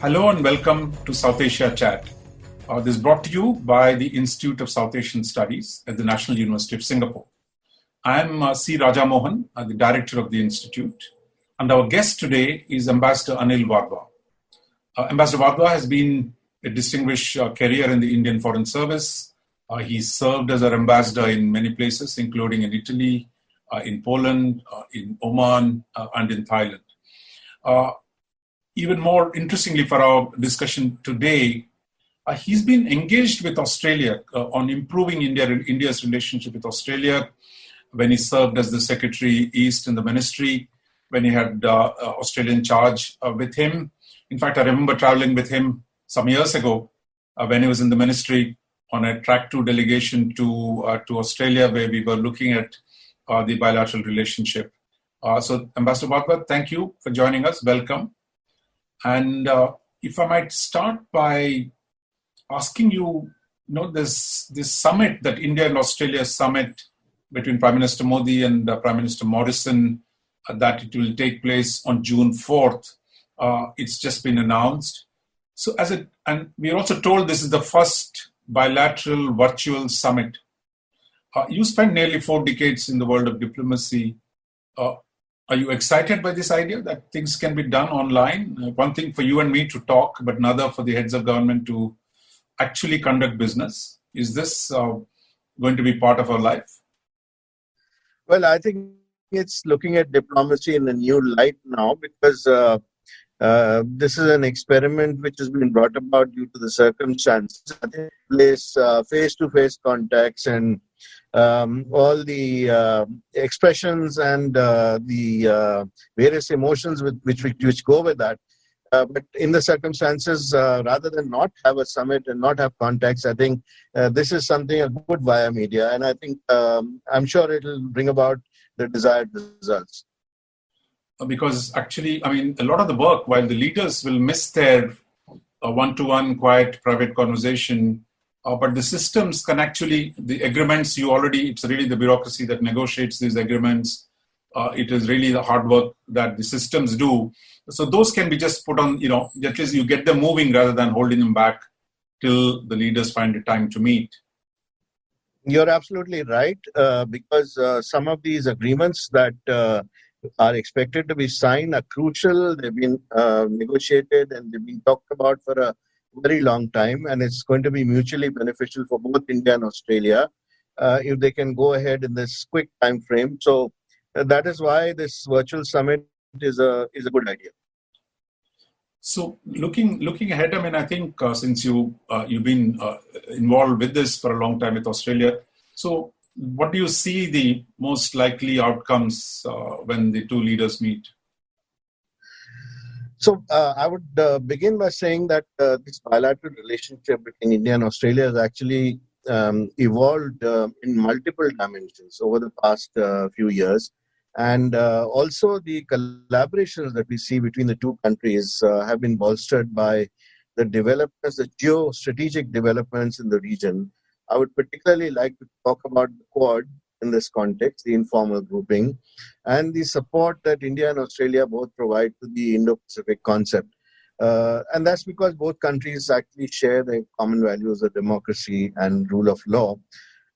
Hello and welcome to South Asia Chat. This is brought to you by the Institute of South Asian Studies at the National University of Singapore. I am C Raja Mohan, the director of the Institute, and our guest today is Ambassador Anil Wadhwa. Ambassador Wadhwa has been a distinguished career in the Indian Foreign Service. He served as our ambassador in many places, including in Italy, in Poland, in Oman, and in Thailand. Even more interestingly for our discussion today, he's been engaged with Australia on improving India's relationship with Australia when he served as the Secretary East in the ministry, when he had Australian charge with him. In fact, I remember traveling with him some years ago when he was in the ministry on a track 2 delegation to Australia, where we were looking at the bilateral relationship. So Ambassador Wadhwa, thank you for joining us. Welcome. And if I might start by asking you, this summit, that India and Australia summit between Prime Minister Modi and Prime Minister Morrison, that it will take place on June 4th. It's just been announced. So and we are also told this is the first bilateral virtual summit. You spent nearly 4 decades in the world of diplomacy. Are you excited by this idea that things can be done online? One thing for you and me to talk, but another for the heads of government to actually conduct business. Is this going to be part of our life? Well, I think it's looking at diplomacy in a new light now, because this is an experiment which has been brought about due to the circumstances. I think face-to-face contacts and all the expressions and the various emotions which go with that. But in the circumstances, rather than not have a summit and not have contacts, I think this is something good via media. And I think I'm sure it will bring about the desired results. Because actually, a lot of the work, while the leaders will miss their one-to-one quiet private conversation, but the systems can actually, the agreements it's really the bureaucracy that negotiates these agreements. It is really the hard work that the systems do. So those can be just put on, at least you get them moving rather than holding them back till the leaders find a time to meet. You're absolutely right, because some of these agreements that are expected to be signed are crucial. They've been negotiated and they've been talked about for a very long time, and it's going to be mutually beneficial for both India and Australia if they can go ahead in this quick time frame. So that is why this virtual summit is a good idea. So looking ahead, I think since you've been involved with this for a long time with Australia, so what do you see the most likely outcomes when the two leaders meet? So I would begin by saying that this bilateral relationship between India and Australia has actually evolved in multiple dimensions over the past few years. And also the collaborations that we see between the two countries have been bolstered by the developments, the geostrategic developments in the region. I would particularly like to talk about the Quad in this context, the informal grouping, and the support that India and Australia both provide to the Indo-Pacific concept. And that's because both countries actually share the common values of democracy and rule of law.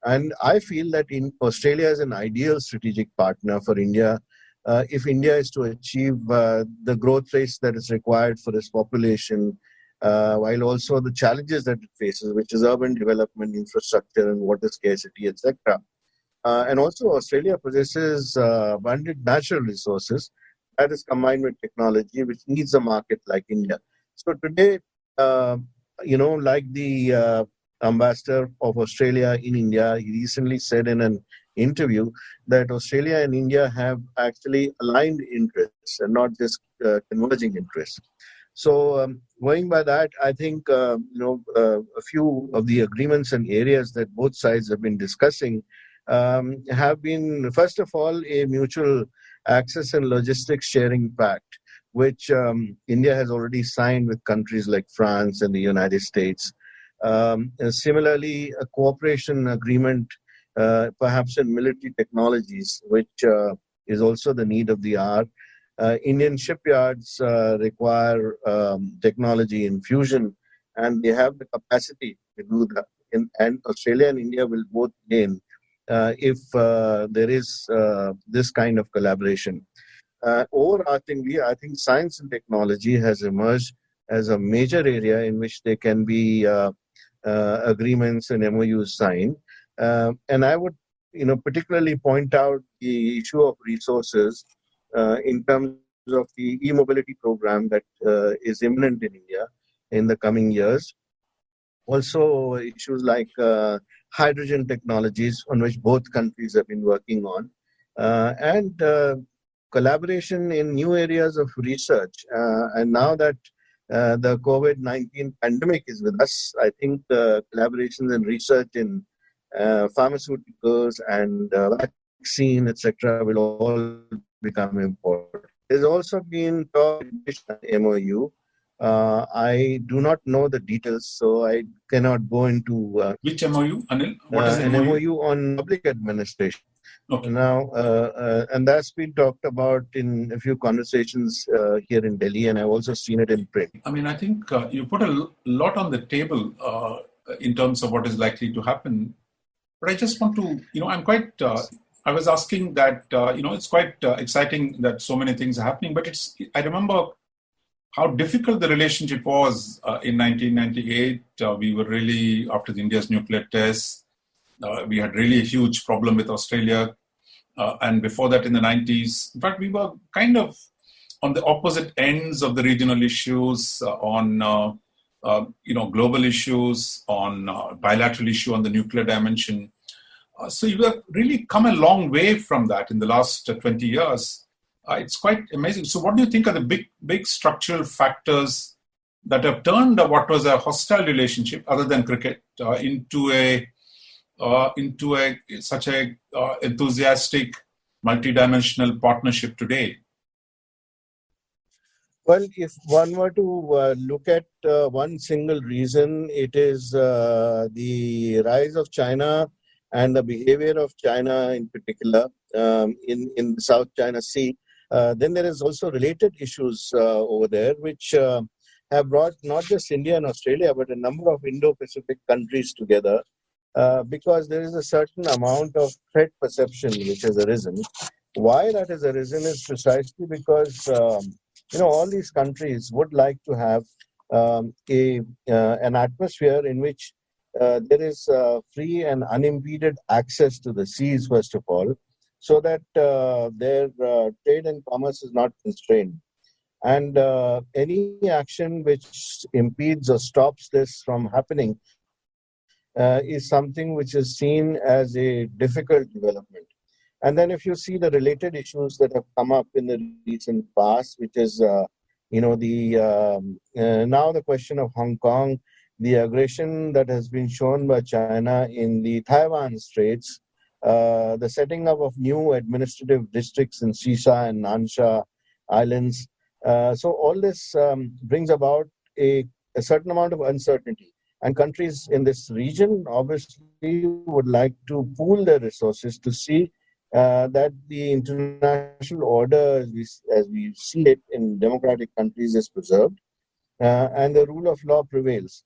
And I feel that Australia is an ideal strategic partner for India if India is to achieve the growth rates that is required for its population, while also the challenges that it faces, which is urban development, infrastructure, and water scarcity, etc. And also Australia possesses abundant natural resources that is combined with technology, which needs a market like India. So today, like the ambassador of Australia in India, he recently said in an interview that Australia and India have actually aligned interests and not just converging interests. So going by that, I think a few of the agreements and areas that both sides have been discussing have been, first of all, a mutual access and logistics sharing pact, which India has already signed with countries like France and the United States. Similarly, a cooperation agreement, perhaps in military technologies, which is also the need of the hour. Indian shipyards require technology infusion, and they have the capacity to do that. And Australia and India will both gain if there is this kind of collaboration. Overarchingly, I think science and technology has emerged as a major area in which there can be agreements and MOUs signed. And I would, particularly point out the issue of resources in terms of the e-mobility program that is imminent in India in the coming years. Also, issues like hydrogen technologies on which both countries have been working on, and collaboration in new areas of research. And now that the COVID-19 pandemic is with us, I think the collaborations in research in pharmaceuticals and vaccine, etc., will all become important. There's also been talk MOU. I do not know the details, so I cannot go into which MOU, Anil? What is an MOU? MOU on public administration. Okay. Now, and that's been talked about in a few conversations here in Delhi, and I've also seen it in print. I mean, I think you put a lot on the table in terms of what is likely to happen. But I just want to, I'm quite, I was asking that, it's quite exciting that so many things are happening, but I remember how difficult the relationship was in 1998. We were really, after India's nuclear tests, we had really a huge problem with Australia. And before that in the 90s, in fact, we were kind of on the opposite ends of the regional issues, on global issues, on bilateral issue on the nuclear dimension. So you have really come a long way from that in the last 20 years. It's quite amazing. So what do you think are the big structural factors that have turned what was a hostile relationship, other than cricket, into such a enthusiastic, multidimensional partnership today? Well, if one were to look at one single reason, it is the rise of China and the behavior of China in particular in the South China Sea. Then there is also related issues over there, which have brought not just India and Australia, but a number of Indo-Pacific countries together. Because there is a certain amount of threat perception which has arisen. Why that has arisen is precisely because all these countries would like to have an atmosphere in which there is free and unimpeded access to the seas, first of all, so that their trade and commerce is not constrained. And any action which impedes or stops this from happening is something which is seen as a difficult development. And then if you see the related issues that have come up in the recent past, which is, now the question of Hong Kong, the aggression that has been shown by China in the Taiwan Straits, the setting up of new administrative districts in Sisa and Nansha Islands. So all this brings about a certain amount of uncertainty. And countries in this region obviously would like to pool their resources to see that the international order, as we see it in democratic countries, is preserved and the rule of law prevails.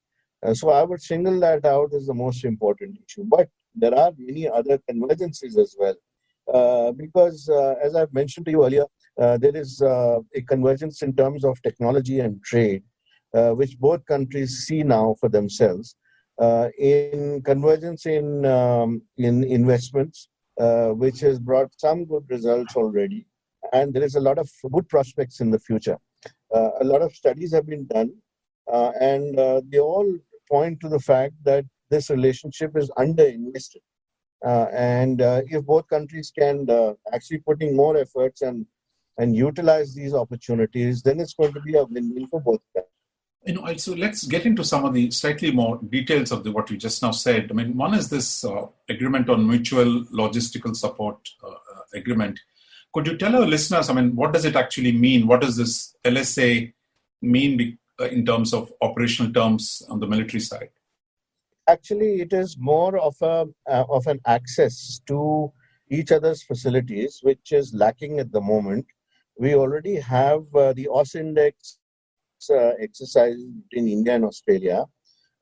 So I would single that out as the most important issue. But there are many other convergences as well. Because as I've mentioned to you earlier, there is a convergence in terms of technology and trade, which both countries see now for themselves, in convergence in investments, which has brought some good results already, and there is a lot of good prospects in the future. A lot of studies have been done, and they all point to the fact that this relationship is underinvested. And if both countries can actually put in more efforts and utilize these opportunities, then it's going to be a win-win for both countries. So let's get into some of the slightly more details of what you just now said. I mean, one is this agreement on mutual logistical support agreement. Could you tell our listeners, what does it actually mean? What does this LSA mean in terms of operational terms on the military side? Actually, it is more of an access to each other's facilities, which is lacking at the moment. we already have the OS index exercises between India and Australia,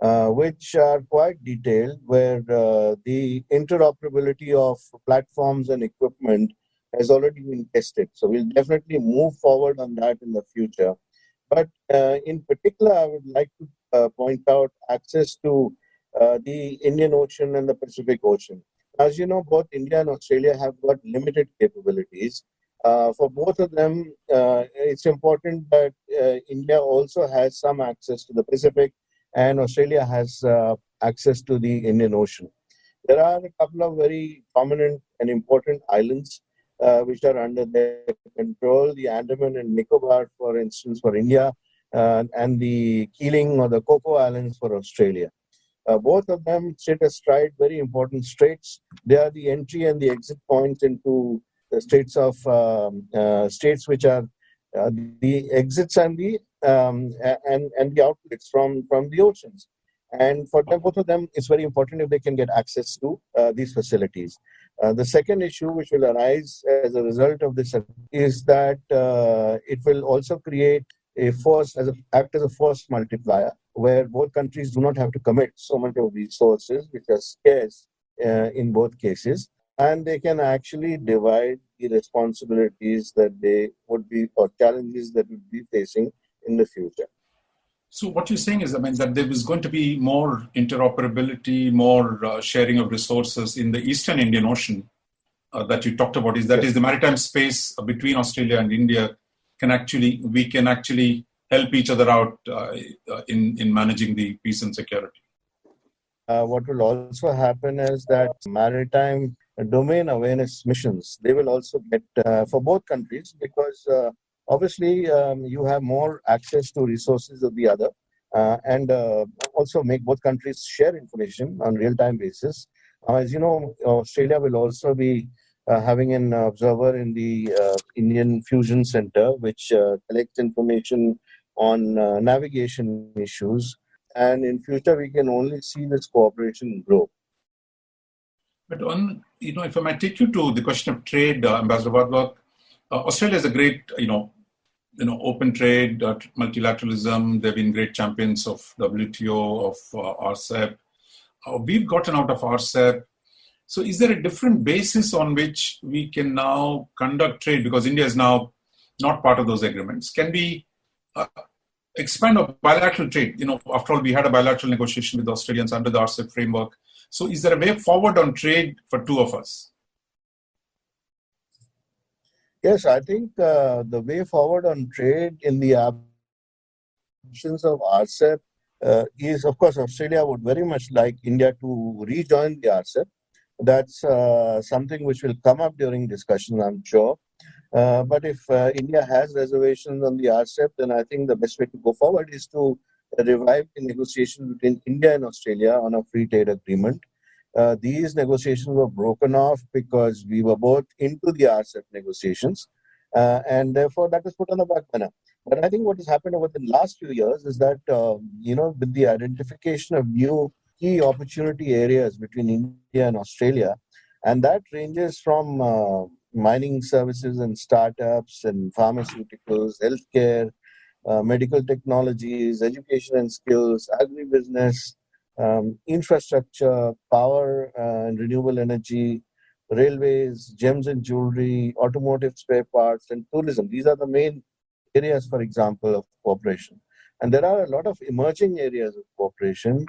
which are quite detailed, where the interoperability of platforms and equipment has already been tested. So we'll definitely move forward on that in the future. But in particular, I would like to point out access to the Indian Ocean and the Pacific Ocean. As you know, both India and Australia have got limited capabilities. For both of them, it's important that India also has some access to the Pacific, and Australia has access to the Indian Ocean. There are a couple of very prominent and important islands which are under their control, the Andaman and Nicobar, for instance, for India, and the Keeling or the Coco Islands for Australia. Both of them sit astride very important straits. They are the entry and the exit points into the states which are the exits and the outlets from the oceans. And for them, both of them, it's very important if they can get access to these facilities. The second issue which will arise as a result of this is that it will also create act as a force multiplier, where both countries do not have to commit so much of resources, which are scarce in both cases, and they can actually divide the responsibilities that they would be, or challenges that would be facing in the future. So what you're saying is, I mean, that there is going to be more interoperability, more sharing of resources in the Eastern Indian Ocean that you talked about. Is the maritime space between Australia and India we can actually help each other out in managing the peace and security. What will also happen is that maritime domain awareness missions, they will also get for both countries, because obviously you have more access to resources of the other, and also make both countries share information on real-time basis. As you know, Australia will also be having an observer in the Indian Fusion Center, which collects information on navigation issues. And in future, we can only see this cooperation grow. But if I might take you to the question of trade, Ambassador Wadhwa, Australia is a great, open trade, multilateralism. They've been great champions of WTO, of RCEP. We've gotten out of RCEP. So is there a different basis on which we can now conduct trade? Because India is now not part of those agreements. Can we expand on bilateral trade? After all, we had a bilateral negotiation with the Australians under the RCEP framework. So is there a way forward on trade for two of us? Yes, I think the way forward on trade in the absence of RCEP is, of course, Australia would very much like India to rejoin the RCEP. That's something which will come up during discussion, I'm sure. But if India has reservations on the RCEP, then I think the best way to go forward is to revive the negotiations between India and Australia on a free trade agreement. These negotiations were broken off because we were both into the RCEP negotiations, and therefore that was put on the back burner. But I think what has happened over the last few years is that, with the identification of new key opportunity areas between India and Australia, and that ranges from mining services and startups and pharmaceuticals, healthcare, medical technologies, education and skills, agribusiness, infrastructure, power and renewable energy, railways, gems and jewelry, automotive spare parts, and tourism. These are the main areas, for example, of cooperation. And there are a lot of emerging areas of cooperation,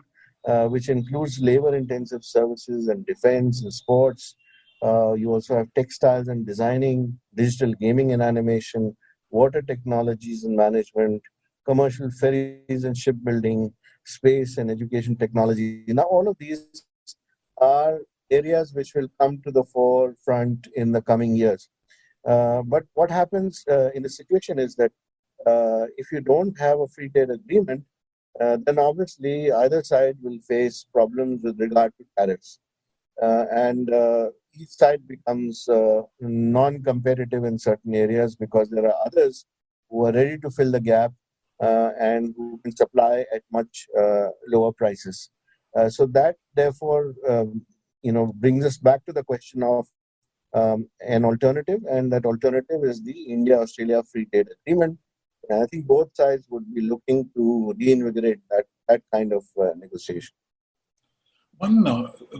which includes labor-intensive services and defense and sports. You also have textiles and designing, digital gaming and animation, water technologies and management, commercial ferries and shipbuilding, space and education technology. Now, all of these are areas which will come to the forefront in the coming years. But what happens in the situation is that if you don't have a free trade agreement, then obviously either side will face problems with regard to tariffs. And each side becomes non-competitive in certain areas because there are others who are ready to fill the gap and who can supply at much lower prices. So that, therefore, brings us back to the question of an alternative, and that alternative is the India-Australia Free Trade Agreement. And I think both sides would be looking to reinvigorate that kind of negotiation. One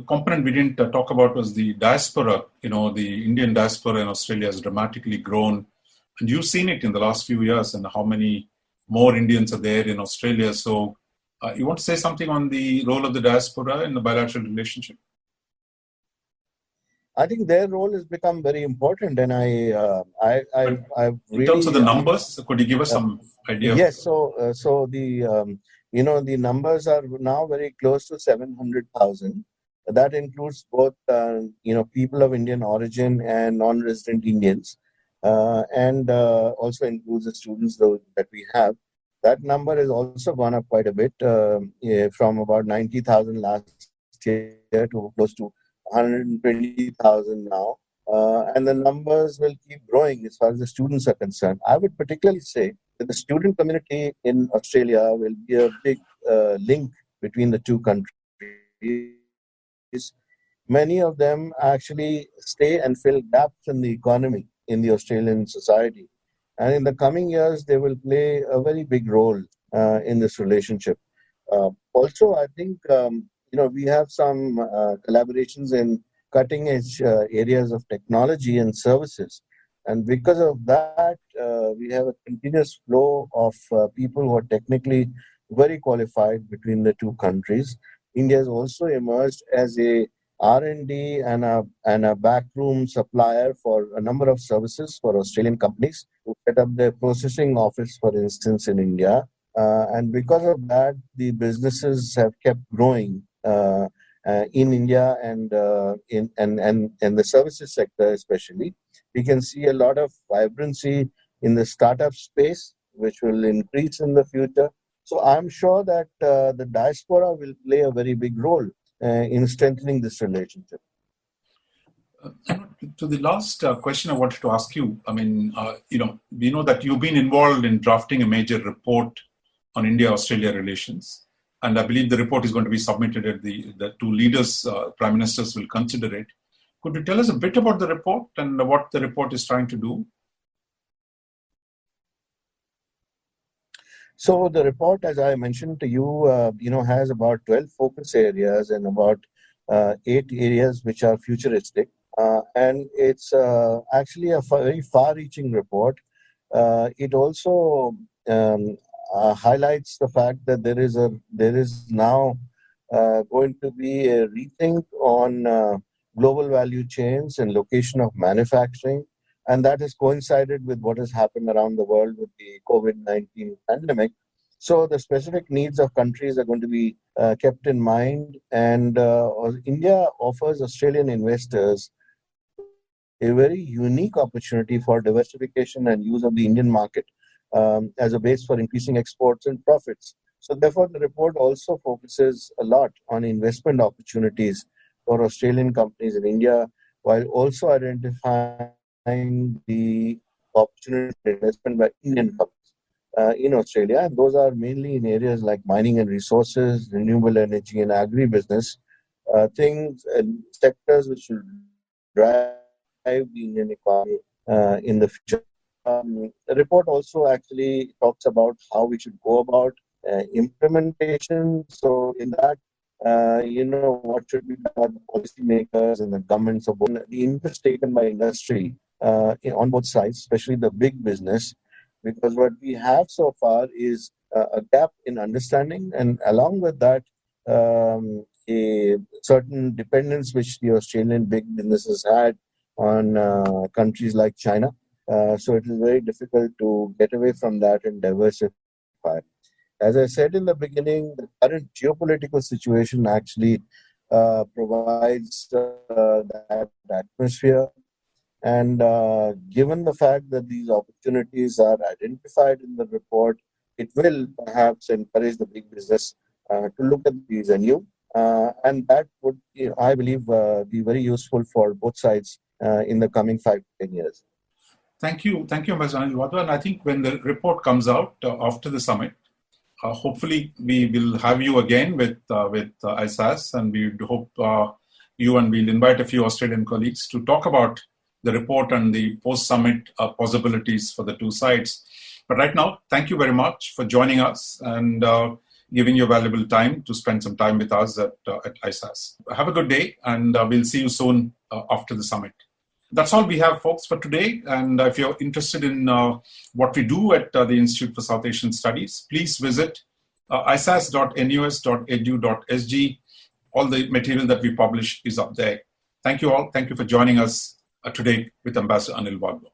component we didn't talk about was the diaspora. The Indian diaspora in Australia has dramatically grown. And you've seen it in the last few years and how many more Indians are there in Australia. So you want to say something on the role of the diaspora in the bilateral relationship? I think their role has become very important, and I in terms of the numbers, could you give us some idea? Yes. So the the numbers are now very close to 700,000. That includes both people of Indian origin and non-resident Indians, and also includes the students that we have. That number has also gone up quite a bit, from about 90,000 last year to close to 120,000 now. And the numbers will keep growing as far as the students are concerned. I would particularly say that the student community in Australia will be a big link between the two countries. Many of them actually stay and fill gaps in the economy in the Australian society. And in the coming years, they will play a very big role in this relationship. Also, I think, we have some collaborations in cutting edge areas of technology and services. And because of that, we have a continuous flow of people who are technically very qualified between the two countries. India has also emerged as a R&D and a backroom supplier for a number of services for Australian companies who set up their processing office, for instance, in India. And because of that, the businesses have kept growing in India and in the services sector especially. We can see a lot of vibrancy in the startup space, which will increase in the future. So I'm sure that the diaspora will play a very big role in strengthening this relationship. To the last question I wanted to ask you, we know that you've been involved in drafting a major report on India-Australia relations. And I believe the report is going to be submitted at the two leaders, prime ministers will consider it. Could you tell us a bit about the report and what the report is trying to do? So the report, as I mentioned to you, has about 12 focus areas and about 8 areas which are futuristic. And it's actually a very far-reaching report. It also highlights the fact that there is now going to be a rethink on global value chains and location of manufacturing, and that has coincided with what has happened around the world with the COVID-19 pandemic. So the specific needs of countries are going to be kept in mind, and India offers Australian investors a very unique opportunity for diversification and use of the Indian market as a base for increasing exports and profits. So therefore, the report also focuses a lot on investment opportunities for Australian companies in India, while also identifying the opportunity for investment by Indian companies in Australia. And those are mainly in areas like mining and resources, renewable energy and agribusiness, things and sectors which will drive the Indian economy in the future. The report also actually talks about how we should go about implementation. So in that, what should be done by the policymakers and the governments of both, the interest taken by industry on both sides, especially the big business, because what we have so far is a gap in understanding, and along with that, a certain dependence which the Australian big businesses had on countries like China. So it is very difficult to get away from that and diversify. As I said in the beginning, the current geopolitical situation actually provides that atmosphere. And given the fact that these opportunities are identified in the report, it will perhaps encourage the big business to look at these anew. And that would, I believe, be very useful for both sides in the coming 5 to 10 years. Thank you, Ambassador Anil Wadhwa. And I think when the report comes out after the summit, hopefully we will have you again with ISAS, and we hope you and we'll invite a few Australian colleagues to talk about the report and the post-summit possibilities for the two sides. But right now, thank you very much for joining us and giving your valuable time to spend some time with us at ISAS. Have a good day, and we'll see you soon after the summit. That's all we have, folks, for today. And if you're interested in what we do at the Institute for South Asian Studies, please visit isas.nus.edu.sg. All the material that we publish is up there. Thank you all. Thank you for joining us today with Ambassador Anil Wadhwa.